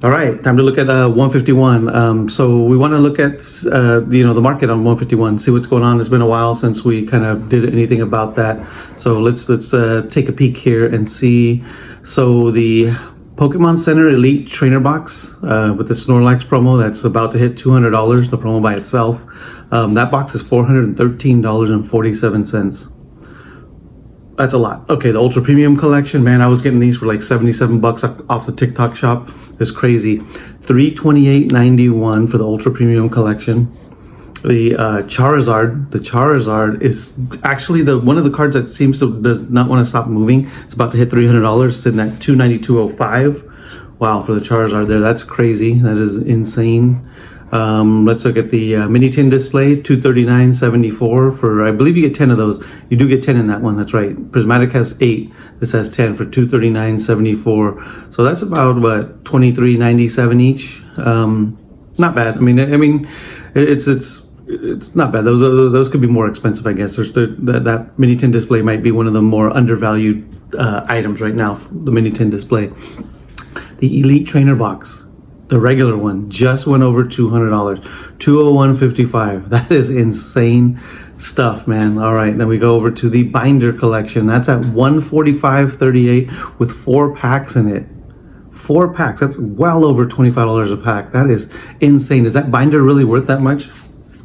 All right, time to look at 151. So we want to look at the market on 151, see what's going on. It's been a while since we kind of did anything about that. So let's take a peek here and see. So the Pokemon Center Elite Trainer Box with the Snorlax promo that's about to hit $200. The promo by itself. That box is $413.47. That's a lot. Okay, the Ultra Premium Collection, man, I was getting these for like 77 bucks off the TikTok shop. It's crazy. $328.91 for the Ultra Premium Collection. The Charizard is actually one of the cards that does not want to stop moving. It's about to hit $300, sitting at $292.05. Wow, for the Charizard there, that's crazy. That is insane. Let's look at the mini tin display, $239.74 for, I believe you get 10 of those. You do get 10 in that one, that's right. Prismatic has 8. This has 10 for $239.74. So that's about what, $23.97 each. Not bad. I mean, it's not bad. Those could be more expensive, I guess. That mini tin display might be one of the more undervalued items right now. The mini tin display. The Elite Trainer Box. The regular one just went over $200, $201.55. That is insane stuff, man. All right, then we go over to the binder collection. That's at $145.38 with 4 packs in it. 4 packs. That's well over $25 a pack. That is insane. Is that binder really worth that much?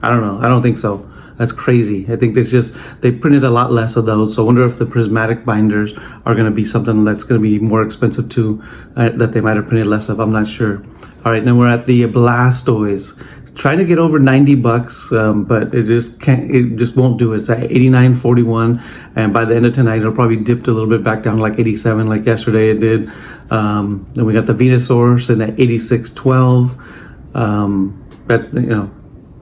I don't know. I don't think so. That's crazy. I think they printed a lot less of those. So I wonder if the prismatic binders are going to be something that's going to be more expensive too, that they might have printed less of. I'm not sure. All right, then we're at the Blastoise. Trying to get over 90 bucks, but it just can't. It just won't do it. It's at 89.41, and by the end of tonight, it'll probably dip a little bit back down to like 87, like yesterday it did. Then we got the Venusaur sitting at 86.12.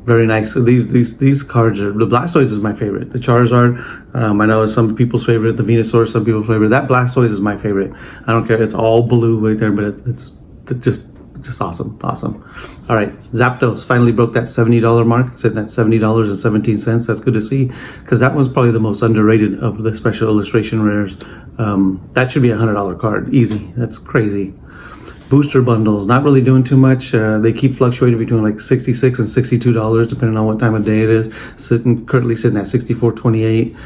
Very nice. So these cards are, the Blastoise is my favorite. The Charizard, I know it's some people's favorite. The Venusaur, some people's favorite. That Blastoise is my favorite. I don't care. It's all blue right there, but it's just awesome. All right, Zapdos finally broke that $70 mark. It's sitting at $70.17. That's good to see, because that was probably the most underrated of the special illustration rares. That should be a $100 card, easy. That's crazy. Booster bundles, not really doing too much. They keep fluctuating between like $66 and $62 depending on what time of day it is. Currently sitting at $64.28.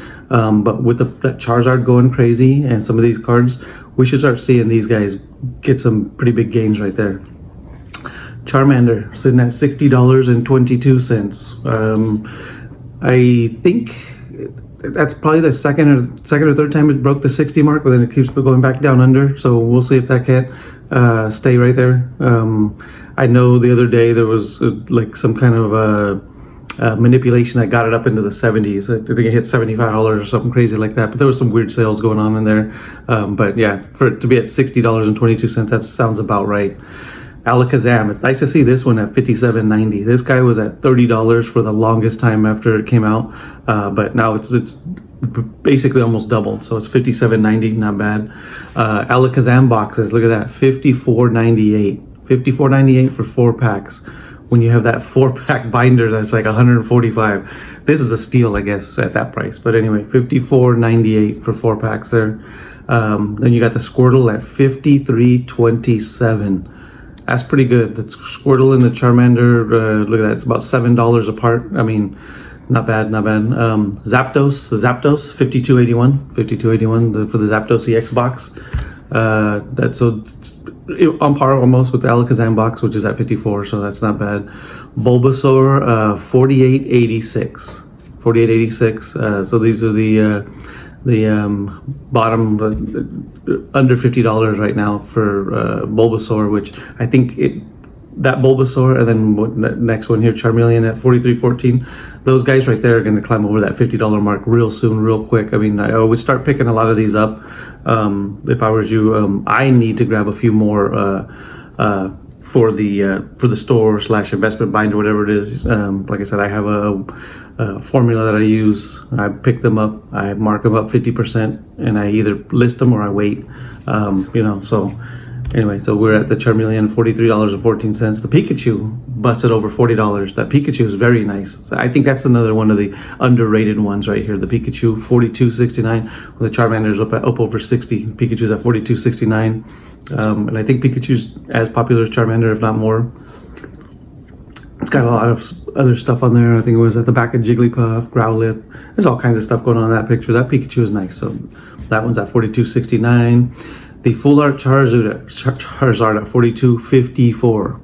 But with that Charizard going crazy and some of these cards, we should start seeing these guys get some pretty big gains right there. Charmander sitting at $60.22. I think that's probably the second or third time it broke the 60 mark, but then it keeps going back down under. So we'll see if that can't stay right there. I know the other day there was like some kind of manipulation that got it up into the 70s. I think it hit $75 or something crazy like that. But there was some weird sales going on in there. But yeah, for it to be at $60.22, that sounds about right. Alakazam, it's nice to see this one at $57.90. This guy was at $30 for the longest time after it came out, but now it's basically almost doubled, so it's $57.90, not bad. Alakazam boxes, look at that, $54.98. $54.98 for 4 packs. When you have that 4-pack binder, that's like $145. This is a steal, I guess, at that price. But anyway, $54.98 for 4 packs there. Then you got the Squirtle at $53.27. That's pretty good. The Squirtle and the Charmander, look at that. It's about $7 apart. I mean, not bad. Zapdos, the Zapdos, $52.81 for the Zapdos EX box. That's on par almost with the Alakazam box, which is at $54, so that's not bad. Bulbasaur, $48.86. $48.86. So these are the bottom under $50 right now for Bulbasaur, which I think that Bulbasaur and then the next one here, Charmeleon at $43.14. Those guys right there are going to climb over that $50 mark real soon, real quick. I mean, I would start picking a lot of these up if I was you. I need to grab a few more for the store / investment binder, whatever it is. Like I said, I have a formula that I use. I pick them up, I mark them up 50%, and I either list them or I wait. So Anyway, so we're at the Charmeleon, $43.14. The Pikachu busted over $40. That Pikachu is very nice. So I think that's another one of the underrated ones right here. The Pikachu, $42.69. Well, the Charmander's up over 60. Pikachu's at $42.69. And I think Pikachu's as popular as Charmander, if not more. It's got a lot of other stuff on there. I think it was at the back of Jigglypuff, Growlithe. There's all kinds of stuff going on in that picture. That Pikachu is nice. So that one's at $42.69. The Full Art Charizard at $42.54.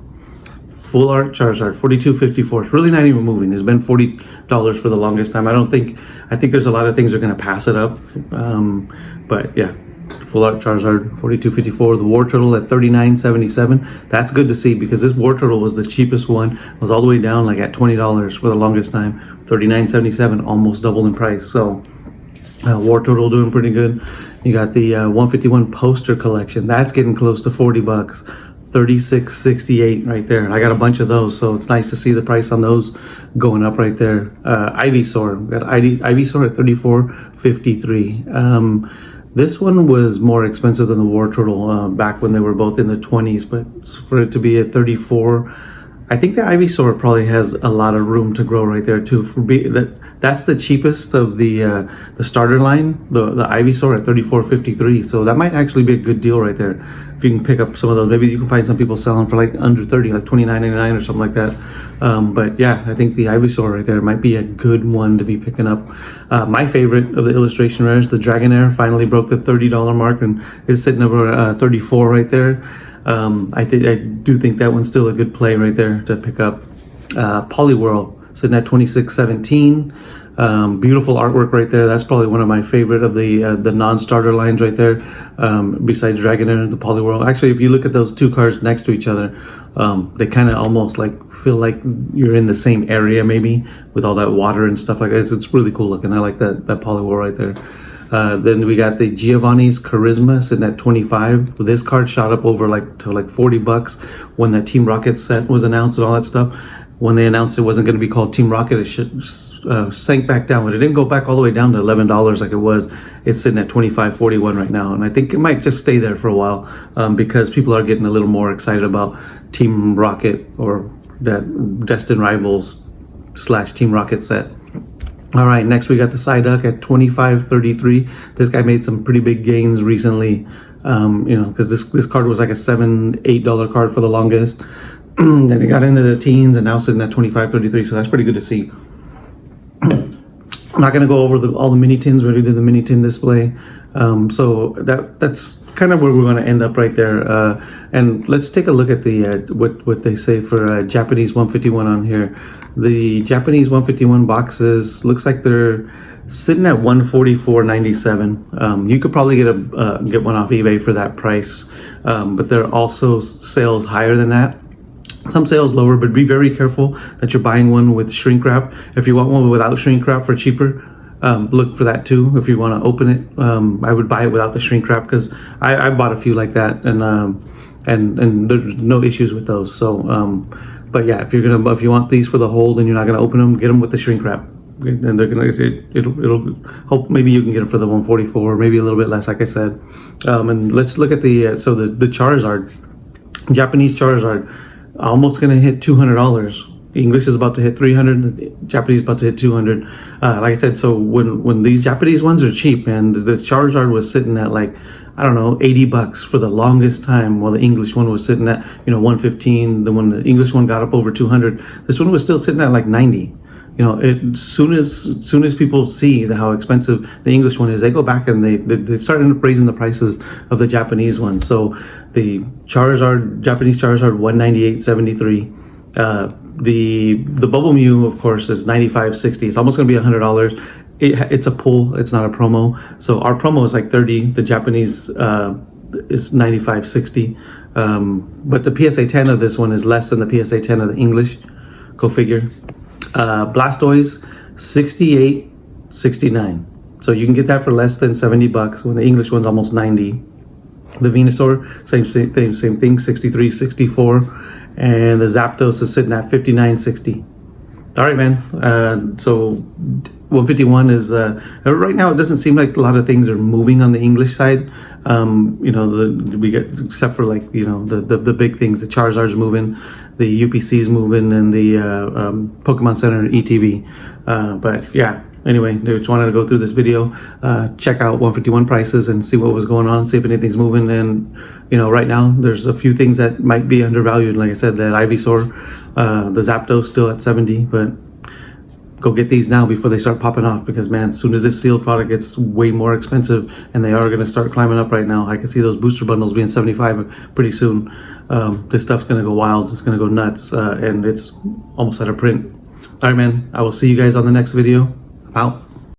Full Art Charizard, $42.54. It's really not even moving. It's been $40 for the longest time. I think there's a lot of things that are going to pass it up. But yeah, Full Art Charizard, $42.54. The War Turtle at $39.77. That's good to see because this War Turtle was the cheapest one. It was all the way down like at $20 for the longest time. $39.77, almost double in price. So War Turtle doing pretty good. You got the 151 poster collection. That's getting close to $40. $36.68 right there. And I got a bunch of those, so it's nice to see the price on those going up right there. Ivysaur. Got Ivysaur at $34.53. This one was more expensive than the War Turtle back when they were both in the 20s, but for it to be at 34, I think the Ivysaur probably has a lot of room to grow right there too. That's the cheapest of the starter line, the Ivysaur at $34.53. So that might actually be a good deal right there. If you can pick up some of those, maybe you can find some people selling for like under 30, like $29.99 or something like that. But yeah, I think the Ivysaur right there might be a good one to be picking up. My favorite of the illustration rares, the Dragonair, finally broke the $30 mark and is sitting over 34 right there. I do think that one's still a good play right there to pick up. Poliwhirl sitting at $26.17. Beautiful artwork right there. That's probably one of my favorite of the non-starter lines right there. Besides Dragonair and the Poliwhirl. Actually, if you look at those two cards next to each other, they kind of almost like feel like you're in the same area maybe with all that water and stuff like that. It's really cool looking. I like that Poliwhirl right there. Then we got the Giovanni's Charisma sitting at 25. This card shot up over to $40 when the Team Rocket set was announced and all that stuff. When they announced it wasn't going to be called Team Rocket, it sank back down, but it didn't go back all the way down to $11 like it was. It's sitting at $25.41 right now, and I think it might just stay there for a while because people are getting a little more excited about Team Rocket or that Destined Rivals / Team Rocket set. All right, next we got the Psyduck at $25.33. This guy made some pretty big gains recently, because this card was like a $7-8 card for the longest. Then it got into the teens and now sitting at $25.33, so that's pretty good to see. I'm not going to go over all the mini tins. We already did the mini tin display, so that's kind of where we're going to end up right there. And let's take a look at the what they say for Japanese 151 on here. The Japanese 151 boxes looks like they're sitting at $144.97. You could probably get one off eBay for that price, but there are also sales higher than that. Some sales lower, but be very careful that you're buying one with shrink wrap. If you want one without shrink wrap for cheaper, look for that too. If you want to open it, I would buy it without the shrink wrap because I bought a few like that, and there's no issues with those. So, but yeah, if you want these for the hold and you're not gonna open them, get them with the shrink wrap. And it'll hope maybe you can get it for the 144, maybe a little bit less, like I said. And let's look at the Charizard, Japanese Charizard. Almost gonna hit $200. English is about to hit 300. Japanese about to hit 200. Like I said, so when these Japanese ones are cheap, and the Charizard was sitting at like, I don't know, $80 for the longest time, while the English one was sitting at 115. Then when the English one got up over 200, this one was still sitting at like 90. As soon as people see how expensive the English one is, they go back and they start raising the prices of the Japanese one. So the Japanese Charizard, $198.73. The Bubble Mew, of course, is $95.60. It's almost going to be $100. It's a pull. It's not a promo. So our promo is like $30. The Japanese is $95.60. But the PSA 10 of this one is less than the PSA 10 of the English. Go figure. Blastoise, $68.69. So you can get that for less than $70 when the English one's almost $90. The Venusaur, same thing, $63.64. And the Zapdos is sitting at $59.60. All right, man. So 151 is right now. It doesn't seem like a lot of things are moving on the English side. You know, we get, except for like, you know, the big things, the Charizard's moving, the UPC's moving, and the Pokemon Center ETB. But yeah, anyway, I just wanted to go through this video, check out 151 prices and see what was going on, see if anything's moving. And you know, right now there's a few things that might be undervalued. Like I said, that Ivysaur, the Zapdos still at 70, but go get these now before they start popping off, because man, as soon as this sealed product gets way more expensive, and they are going to start climbing up right now. I can see those booster bundles being 75 pretty soon. This stuff's going to go wild, it's going to go nuts, and it's almost out of print. All right, man, I will see you guys on the next video. Out.